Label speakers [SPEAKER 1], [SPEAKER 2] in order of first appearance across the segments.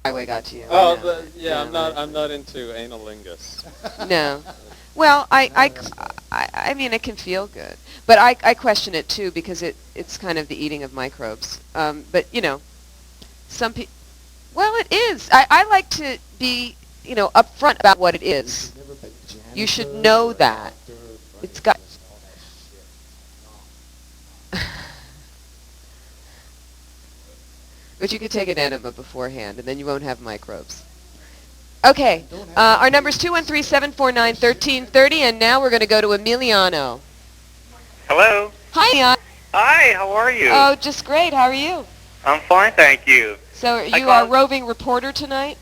[SPEAKER 1] highway got to you.
[SPEAKER 2] Oh,
[SPEAKER 1] Yeah,
[SPEAKER 2] I'm not into analingus.
[SPEAKER 1] No. Well, I mean, it can feel good, but I question it too because it's kind of the eating of microbes. But some people. Well, it is. I like to be upfront about what it is. You should know that. It's got. But you could take an enema beforehand, and then you won't have microbes. Okay, our number is 213-749-1330, and now we're going to go to Emiliano.
[SPEAKER 3] Hello.
[SPEAKER 1] Hi, Emiliano.
[SPEAKER 3] Hi, how are you?
[SPEAKER 1] Oh, just great. How are you?
[SPEAKER 3] I'm fine, thank you.
[SPEAKER 1] So you are a roving reporter tonight?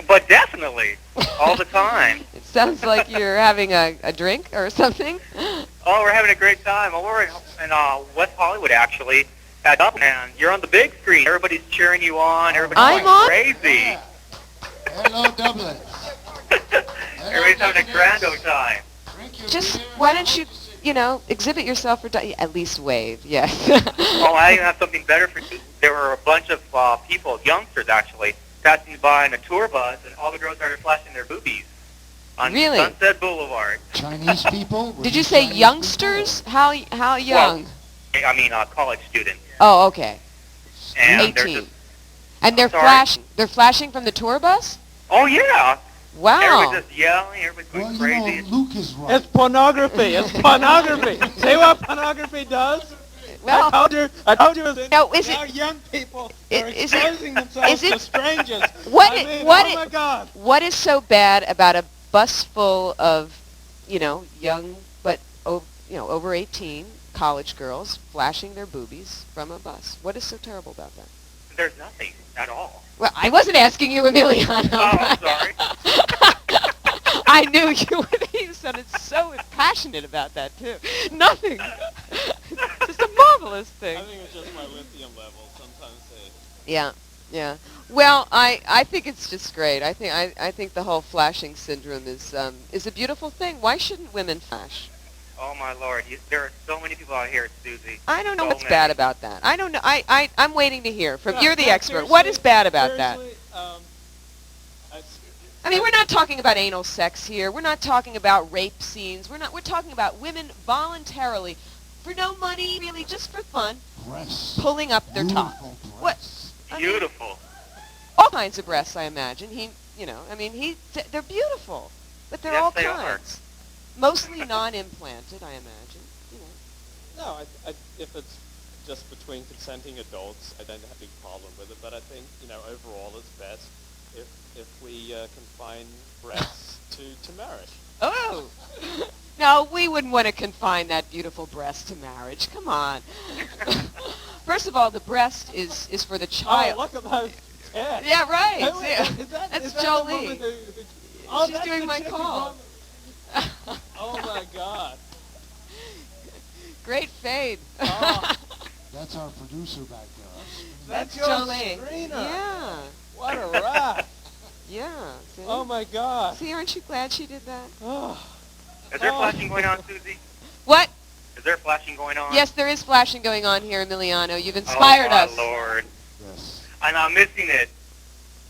[SPEAKER 3] But definitely, all the time.
[SPEAKER 1] It sounds like you're having a drink or something.
[SPEAKER 3] Oh, we're having a great time. Oh, we're in West Hollywood, actually, at Dublin, and you're on the big screen. Everybody's cheering you on. Everybody's going crazy.
[SPEAKER 4] Yeah. Hello, Dublin.
[SPEAKER 3] Everybody's having a grand old time.
[SPEAKER 1] Just, why don't you, exhibit yourself or at least wave, yes.
[SPEAKER 3] Oh, I have something better for you. There were a bunch of people, youngsters actually, passing by in a tour bus, and all the girls started flashing their boobies on Sunset Boulevard.
[SPEAKER 4] Chinese people?
[SPEAKER 1] Did you say youngsters? How young?
[SPEAKER 3] Well, I mean, college students.
[SPEAKER 1] Oh, okay.
[SPEAKER 3] And
[SPEAKER 1] 18. And they're flashing. They're flashing from the tour bus?
[SPEAKER 3] Oh yeah.
[SPEAKER 1] Wow.
[SPEAKER 3] Everybody's just yelling. Everybody's going crazy.
[SPEAKER 4] Luke is right.
[SPEAKER 2] It's pornography. It's pornography. See what pornography does?
[SPEAKER 1] Well,
[SPEAKER 2] I told you young people are exposing themselves to strangers. Oh my God.
[SPEAKER 1] What is so bad about a bus full of, young but over 18 college girls flashing their boobies from a bus? What is so terrible about that?
[SPEAKER 3] There's nothing at all.
[SPEAKER 1] Well, I wasn't asking you, Emiliano.
[SPEAKER 3] Oh, I'm sorry.
[SPEAKER 1] I knew you would. You sounded so passionate about that, too. Nothing. Just a marvelous thing.
[SPEAKER 2] I think it's just my lithium level. Sometimes
[SPEAKER 1] Yeah. Well, I think it's just great. I think the whole flashing syndrome is a beautiful thing. Why shouldn't women flash?
[SPEAKER 3] Oh my Lord! There are so many people out here, Susie.
[SPEAKER 1] I don't know what's bad about that. I don't know. I'm waiting to hear from you're the expert. What is bad about that? I mean, we're not talking about anal sex here. We're not talking about rape scenes. We're talking about women voluntarily, for no money, really, just for fun, pulling up their top.
[SPEAKER 3] Beautiful.
[SPEAKER 1] All kinds of breasts, I imagine. They're beautiful, but they're all kinds. Mostly non-implanted, I imagine.
[SPEAKER 2] No, if it's just between consenting adults, I don't have a big problem with it. But I think overall it's best if we confine breasts to marriage.
[SPEAKER 1] Oh, no, we wouldn't want to confine that beautiful breast to marriage. Come on. First of all, the breast is for the child.
[SPEAKER 2] Oh, look at those tits.
[SPEAKER 1] Yeah, right.
[SPEAKER 2] That's
[SPEAKER 1] Jolie. She's doing my call.
[SPEAKER 2] Oh my God!
[SPEAKER 1] Great fade.
[SPEAKER 2] Oh.
[SPEAKER 4] That's our producer back there.
[SPEAKER 2] That's your
[SPEAKER 1] Jolie.
[SPEAKER 2] screener.
[SPEAKER 1] Yeah.
[SPEAKER 2] What a rat!
[SPEAKER 1] Yeah. See?
[SPEAKER 2] Oh my God!
[SPEAKER 1] See, aren't you glad she did that?
[SPEAKER 2] Oh.
[SPEAKER 3] Is there flashing going on, Susie?
[SPEAKER 1] What?
[SPEAKER 3] Is there flashing going on?
[SPEAKER 1] Yes, there is flashing going on here, Emiliano. You've inspired us.
[SPEAKER 3] Oh my Lord!
[SPEAKER 4] Yes.
[SPEAKER 3] And I'm missing it.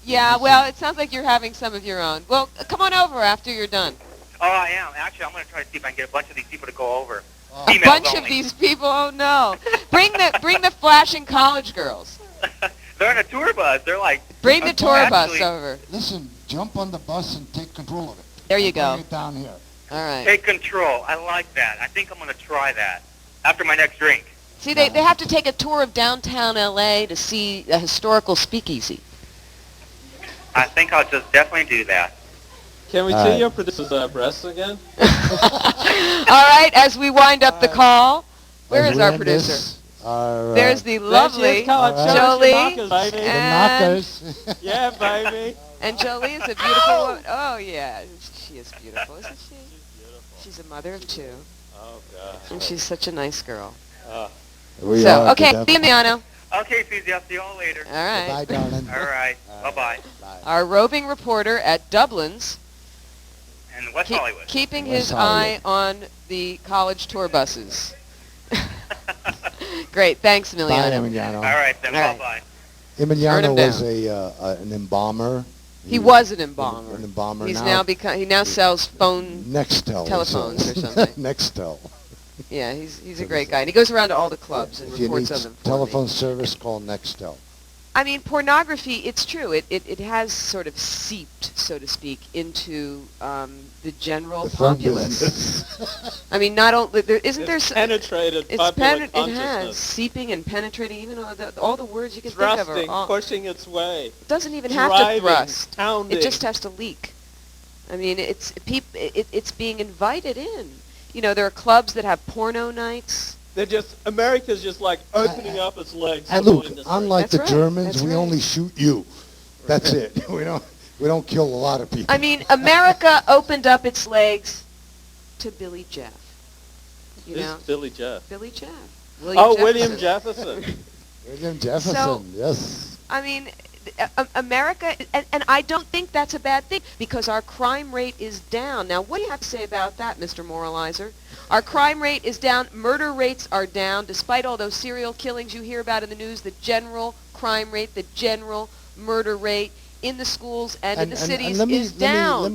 [SPEAKER 1] Yeah. Well, it sounds like you're having some of your own. Well, come on over after you're done.
[SPEAKER 3] Oh, I am. Actually, I'm going to try to see if I can get a bunch of these people to go over.
[SPEAKER 1] A bunch of these people? Oh, no. Bring the flashing college girls.
[SPEAKER 3] They're in a tour bus. They're like...
[SPEAKER 1] Bring the tour bus over.
[SPEAKER 4] Listen, jump on the bus and take control of it.
[SPEAKER 1] There you go.
[SPEAKER 4] Bring it down here.
[SPEAKER 1] All right.
[SPEAKER 3] Take control. I like that. I think I'm going to try that after my next drink.
[SPEAKER 1] See, they have to take a tour of downtown L.A. to see a historical speakeasy.
[SPEAKER 3] I think I'll just definitely do that.
[SPEAKER 2] Can we see your producer's breasts again?
[SPEAKER 1] All right, as we wind up the call, where is our producer? There's the lovely Jolie.
[SPEAKER 4] The knockers.
[SPEAKER 2] Yeah, baby.
[SPEAKER 1] And Jolie is a beautiful woman. Oh, yeah. She is beautiful, isn't she?
[SPEAKER 2] She's beautiful.
[SPEAKER 1] She's a mother of two.
[SPEAKER 2] Oh, God.
[SPEAKER 1] And she's such a nice girl.
[SPEAKER 4] Okay,
[SPEAKER 1] see you, Miano.
[SPEAKER 3] Okay, Susie, I'll see you all later.
[SPEAKER 1] All right.
[SPEAKER 4] Bye, darling.
[SPEAKER 3] All right. Bye-bye.
[SPEAKER 1] Our roving reporter at Dublin's.
[SPEAKER 3] And West Hollywood.
[SPEAKER 1] Keeping his eye on the college tour buses. Great. Thanks, Emiliano.
[SPEAKER 4] Bye, Emiliano.
[SPEAKER 3] All right, then.
[SPEAKER 1] All right.
[SPEAKER 3] Bye-bye.
[SPEAKER 4] Emiliano
[SPEAKER 1] down.
[SPEAKER 4] was an embalmer.
[SPEAKER 1] He was an embalmer.
[SPEAKER 4] An embalmer.
[SPEAKER 1] He now sells phone
[SPEAKER 4] Nextel.
[SPEAKER 1] telephones or something.
[SPEAKER 4] Nextel.
[SPEAKER 1] Yeah, he's a great guy, and he goes around to all the clubs and
[SPEAKER 4] If you
[SPEAKER 1] reports
[SPEAKER 4] need
[SPEAKER 1] on them. for
[SPEAKER 4] telephone
[SPEAKER 1] me.
[SPEAKER 4] service, call Nextel.
[SPEAKER 1] I mean, pornography. It's true. It has sort of seeped, so to speak, into the general
[SPEAKER 4] The phone
[SPEAKER 1] populace.
[SPEAKER 4] business.
[SPEAKER 1] I mean, not only isn't there.
[SPEAKER 2] Penetrated
[SPEAKER 1] It's
[SPEAKER 2] popular
[SPEAKER 1] it has
[SPEAKER 2] consciousness.
[SPEAKER 1] seeping and penetrating. Even all the words you can think of
[SPEAKER 2] Thrusting,
[SPEAKER 1] are all.
[SPEAKER 2] pushing its way.
[SPEAKER 1] It doesn't even have to
[SPEAKER 2] driving,
[SPEAKER 1] thrust.
[SPEAKER 2] pounding.
[SPEAKER 1] It just has to leak. I mean, it's being invited in. You know, there are clubs that have porno nights.
[SPEAKER 2] America's just like opening up its legs.
[SPEAKER 4] And
[SPEAKER 2] to the
[SPEAKER 4] look,
[SPEAKER 2] industry.
[SPEAKER 4] unlike
[SPEAKER 1] That's
[SPEAKER 4] the
[SPEAKER 1] right.
[SPEAKER 4] Germans,
[SPEAKER 1] That's
[SPEAKER 4] we
[SPEAKER 1] right.
[SPEAKER 4] only shoot you. That's it. We don't kill a lot of people.
[SPEAKER 1] I mean, America opened up its legs to Billy Jeff. You
[SPEAKER 2] Who's
[SPEAKER 1] know,
[SPEAKER 2] Billy Jeff?
[SPEAKER 1] Billy Jeff.
[SPEAKER 2] William Jefferson.
[SPEAKER 4] William Jefferson,
[SPEAKER 1] So-
[SPEAKER 4] yes.
[SPEAKER 1] I mean, America, and I don't think that's a bad thing because our crime rate is down. Now, what do you have to say about that, Mr. Moralizer? Our crime rate is down. Murder rates are down. Despite all those serial killings you hear about in the news, the general crime rate, the general murder rate in the schools and in the cities is down,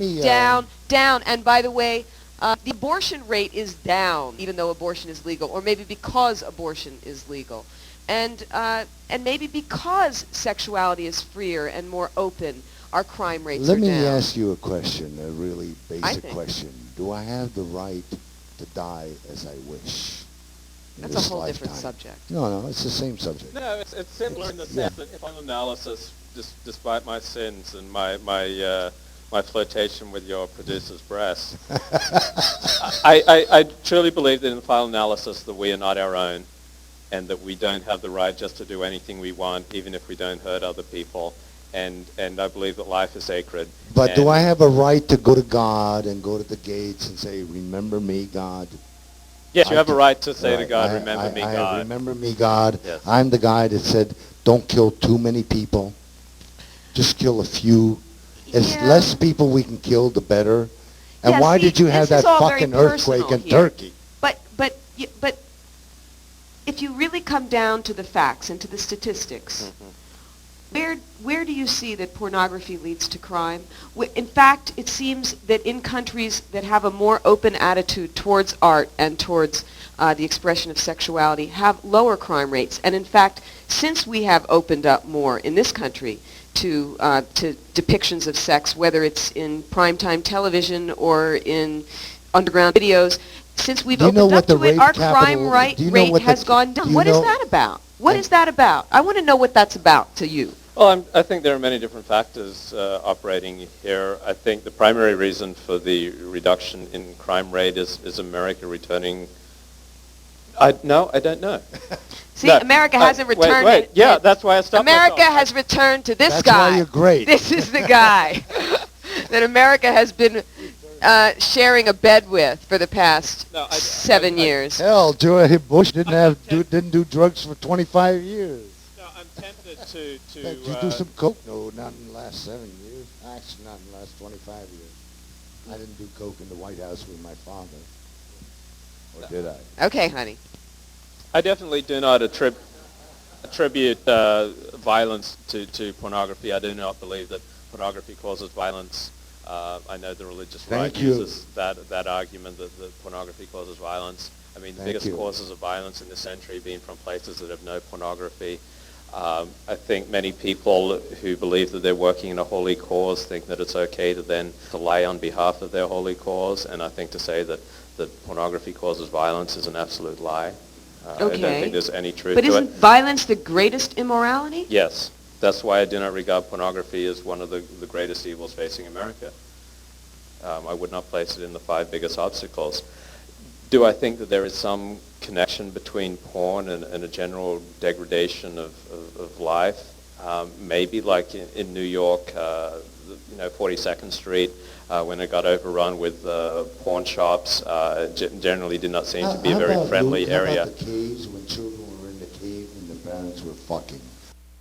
[SPEAKER 1] down. And by the way, the abortion rate is down, even though abortion is legal, or maybe because abortion is legal. And maybe because sexuality is freer and more open, our crime rates
[SPEAKER 4] Let
[SPEAKER 1] are
[SPEAKER 4] me
[SPEAKER 1] down.
[SPEAKER 4] ask you a question, a really basic
[SPEAKER 1] think.
[SPEAKER 4] question. Do I have the right to die as I wish? in
[SPEAKER 1] That's a
[SPEAKER 4] this
[SPEAKER 1] whole different
[SPEAKER 4] lifetime?
[SPEAKER 1] subject.
[SPEAKER 4] No, it's the same subject.
[SPEAKER 2] No, it's similar in the sense that if I'm analysis, despite my sins and my flirtation with your producer's breast, I truly believe that in the final analysis that we are not our own and that we don't have the right just to do anything we want, even if we don't hurt other people. And I believe that life is sacred.
[SPEAKER 4] But do
[SPEAKER 2] And-
[SPEAKER 4] I have a right to go to God and go to the gates and say, remember me, God?
[SPEAKER 2] Yes, you
[SPEAKER 4] I
[SPEAKER 2] have a
[SPEAKER 4] do.
[SPEAKER 2] right to say to
[SPEAKER 4] Right.
[SPEAKER 2] God, remember me,
[SPEAKER 4] I
[SPEAKER 2] God.
[SPEAKER 4] remember me, God.
[SPEAKER 2] Yes.
[SPEAKER 4] I'm the guy that said, don't kill too many people. Just kill a few. As
[SPEAKER 1] Yeah.
[SPEAKER 4] less people we can kill, the better. And
[SPEAKER 1] Yeah,
[SPEAKER 4] why
[SPEAKER 1] see,
[SPEAKER 4] did you have
[SPEAKER 1] this is
[SPEAKER 4] that
[SPEAKER 1] all very
[SPEAKER 4] fucking earthquake
[SPEAKER 1] personal
[SPEAKER 4] in
[SPEAKER 1] here.
[SPEAKER 4] Turkey?
[SPEAKER 1] But if you really come down to the facts and to the statistics, where do you see that pornography leads to crime? In fact, it seems that in countries that have a more open attitude towards art and towards the expression of sexuality have lower crime rates. And in fact, since we have opened up more in this country to depictions of sex, whether it's in primetime television or in underground videos, since we've
[SPEAKER 4] Do you know
[SPEAKER 1] opened
[SPEAKER 4] what
[SPEAKER 1] up to
[SPEAKER 4] the
[SPEAKER 1] it,
[SPEAKER 4] rape
[SPEAKER 1] our
[SPEAKER 4] capital-
[SPEAKER 1] crime rate
[SPEAKER 4] do you know what the-
[SPEAKER 1] has gone down.
[SPEAKER 4] do you
[SPEAKER 1] What is
[SPEAKER 4] know-
[SPEAKER 1] that about? What
[SPEAKER 4] I-
[SPEAKER 1] is that about? I want to know what that's about to you.
[SPEAKER 2] Well, I think there are many different factors operating here. I think the primary reason for the reduction in crime rate is America returning. I don't know.
[SPEAKER 1] See,
[SPEAKER 2] No,
[SPEAKER 1] America hasn't returned.
[SPEAKER 2] Wait. Yeah, that's why I stopped
[SPEAKER 1] America
[SPEAKER 2] myself.
[SPEAKER 1] has returned to this
[SPEAKER 4] That's
[SPEAKER 1] guy.
[SPEAKER 4] why you're great.
[SPEAKER 1] This is the guy that America has been sharing a bed with for the past
[SPEAKER 2] No,
[SPEAKER 1] 7 years.
[SPEAKER 4] Hell, George Bush didn't do drugs for 25 years.
[SPEAKER 2] No, I'm tempted to
[SPEAKER 4] Did you do some coke? No, not in the last 7 years. Actually, not in the last 25 years. I didn't do coke in the White House with my father. Or did I?
[SPEAKER 1] Okay, honey.
[SPEAKER 2] I definitely do not attribute violence to pornography. I do not believe that pornography causes violence. I know the religious right
[SPEAKER 4] Thank you.
[SPEAKER 2] uses that argument that pornography causes violence. I mean, the
[SPEAKER 4] Thank
[SPEAKER 2] biggest
[SPEAKER 4] you.
[SPEAKER 2] causes of violence in this century being from places that have no pornography. I think many people who believe that they're working in a holy cause think that it's okay to lie on behalf of their holy cause, and I think to say that pornography causes violence is an absolute lie. I don't
[SPEAKER 1] Okay.
[SPEAKER 2] think there's any truth
[SPEAKER 1] But
[SPEAKER 2] to
[SPEAKER 1] isn't
[SPEAKER 2] it.
[SPEAKER 1] violence the greatest immorality?
[SPEAKER 2] Yes, that's why I do not regard pornography as one of the greatest evils facing America. I would not place it in the 5 biggest obstacles. Do I think that there is some connection between porn and a general degradation of life? Maybe, like in New York, 42nd Street, when it got overrun with pawn shops, generally did not seem to be a very friendly area.
[SPEAKER 4] How about the caves when children were in the cave and the parents were fucking?